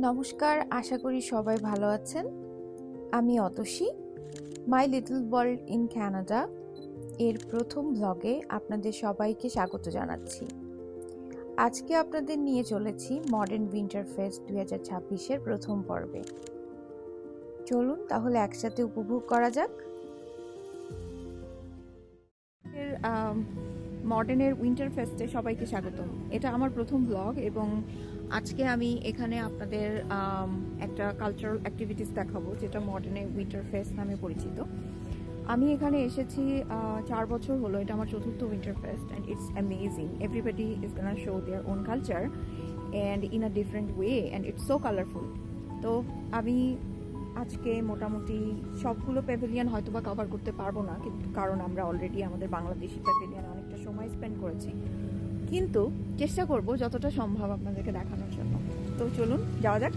নমস্কার, আশা করি সবাই ভালো আছেন। আমি Atasi, my little world in Canada এর প্রথম ব্লগে আপনাদের সবাইকে স্বাগত জানাচ্ছি। আজকে আপনাদের নিয়ে চলেছি মডার্ন উইন্টার ফেস্ট 2026-এর প্রথম পর্বে। চলুন তাহলে একসাথে উপভোগ করা যাক। মডার্নের উইন্টার ফেস্টে সবাইকে স্বাগতম। এটা আমার প্রথম ব্লগ এবং আজকে আমি এখানে আপনাদের একটা কালচারাল অ্যাক্টিভিটিস দেখাবো যেটা মডার্নের উইন্টার ফেস্ট নামে পরিচিত। আমি এখানে এসেছি 4 বছর হলো, এটা আমার চতুর্থ winter fest and it's amazing. Everybody is gonna show their own culture and in a different way and it's so colourful. তো আমি আজকে মোটামুটি সবগুলো প্যাভিলিয়ন হয়তো বা কভার করতে পারবো না, কিন্তু কারণ আমরা অলরেডি আমাদের বাংলাদেশি প্যাভিলিয়নে অনেকটা সময় স্পেন্ড করেছি, কিন্তু চেষ্টা করব যতটা সম্ভব আপনাদেরকে দেখানোর জন্য। তো চলুন যাওয়া যাক।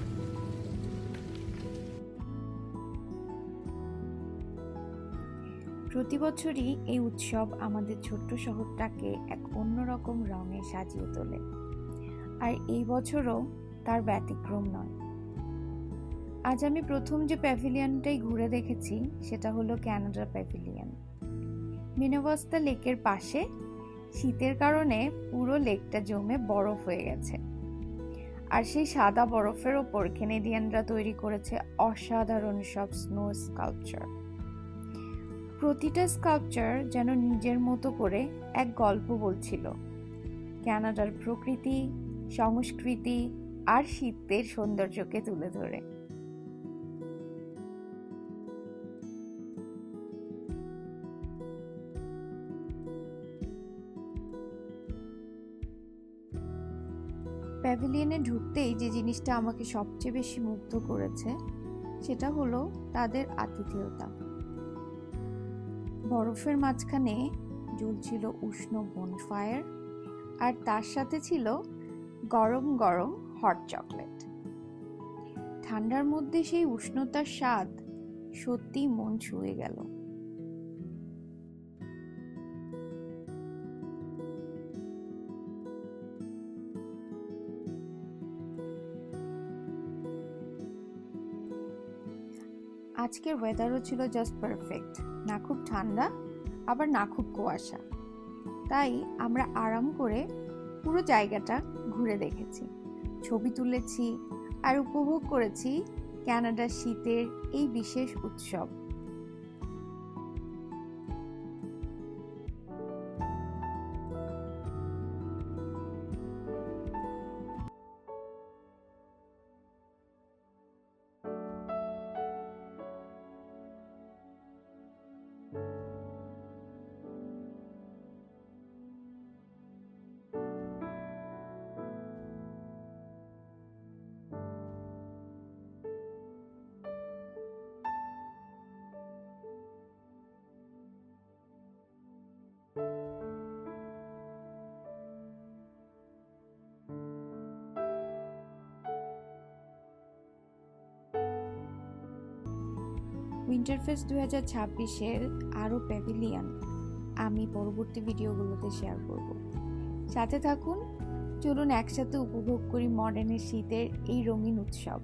প্রতি বছরই এই উৎসব আমাদের ছোট্ট শহরটাকে এক অন্যরকম রঙে সাজিয়ে তোলে, আর এই বছরও তার ব্যতিক্রম নয়। আজ আমি প্রথম যে প্যাভিলিয়নটাই ঘুরে দেখেছি সেটা হলো ক্যানাডা প্যাভিলিয়ন। মিনাওয়াস্তা লেকের পাশে শীতের কারণে পুরো লেকটা জমে বরফ হয়ে গেছে, আর সেই সাদা বরফের ওপর কেনেডিয়ানরা তৈরি করেছে অসাধারণ সব স্নো স্কাল্পচার। প্রতিটা স্কাল্পচার যেন নিজের মতো করে এক গল্প বলছিল, ক্যানাডার প্রকৃতি, সংস্কৃতি আর শীতের সৌন্দর্যকে তুলে ধরে। প্যাভিলিয়নে ঢুকতেই যে জিনিসটা আমাকে সবচেয়ে বেশি মুগ্ধ করেছে সেটা হলো তাদের আতিথেয়তা। বরফের মাঝখানে জ্বলছিল উষ্ণ বনফায়ার, আর তার সাথে ছিল গরম গরম হট চকলেট। ঠান্ডার মধ্যে সেই উষ্ণতার স্বাদ সত্যি মন ছুঁয়ে গেল। আজকের ওয়েদারও ছিল জাস্ট পারফেক্ট, না খুব ঠান্ডা আবার না খুব কুয়াশা। তাই আমরা আরাম করে পুরো জায়গাটা ঘুরে দেখেছি, ছবি তুলেছি আর উপভোগ করেছি কানাডার শীতের এই বিশেষ উৎসব। উইন্টার ফেস্ট 2026-এর আরও প্যাভিলিয়ন আমি পরবর্তী ভিডিওগুলোতে শেয়ার করব। সাথে থাকুন, চলুন একসাথে উপভোগ করি মডার্নের শীতের এই রঙিন উৎসব।